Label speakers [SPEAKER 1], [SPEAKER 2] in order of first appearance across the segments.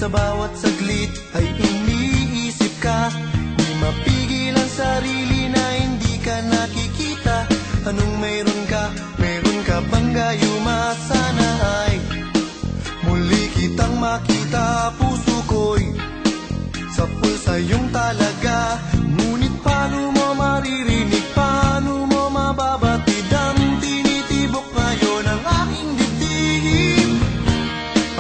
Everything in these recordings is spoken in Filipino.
[SPEAKER 1] Sa bawat saglit ay iniisip ka, di mapigil ang sarili na hindi ka nakikita. Anong meron ka? Meron ka bang gayuma? Sana ay muli kitang makita. Puso ko'y sa pulsa yung talaga. Ngunit paano mo maririnig? Paano mo mababatid ang tinitibok ngayon ang aking dibdib?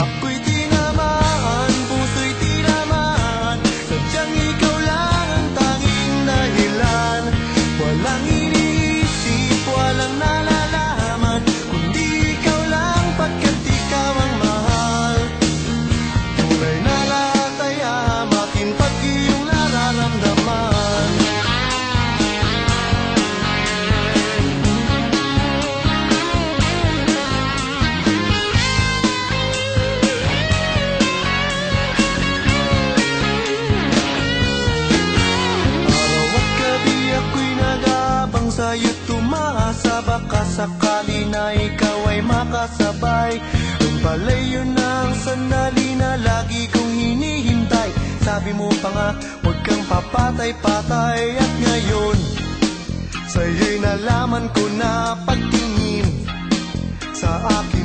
[SPEAKER 1] Ako'y tinamaan, puso'y tinamaan. Sadyang ikaw lang ang tanging dahilan. Walang iniisip, walang nalalaman, kundi ikaw lang pagkat ikaw ang mahal. Tunay na lahat ay hamakin pag iyong nararamdaman. Araw at gabi ako'y nag-aabang sa'yo't tumaasa. Baka sakali na ikaw ay makasabay. Ang pala'y yun ang sandali na lagi kong hinihintay. Sabi mo pa nga, huwag kang papatay-patay. At ngayon, sa'yo'y nalaman ko na pagtingin sa akin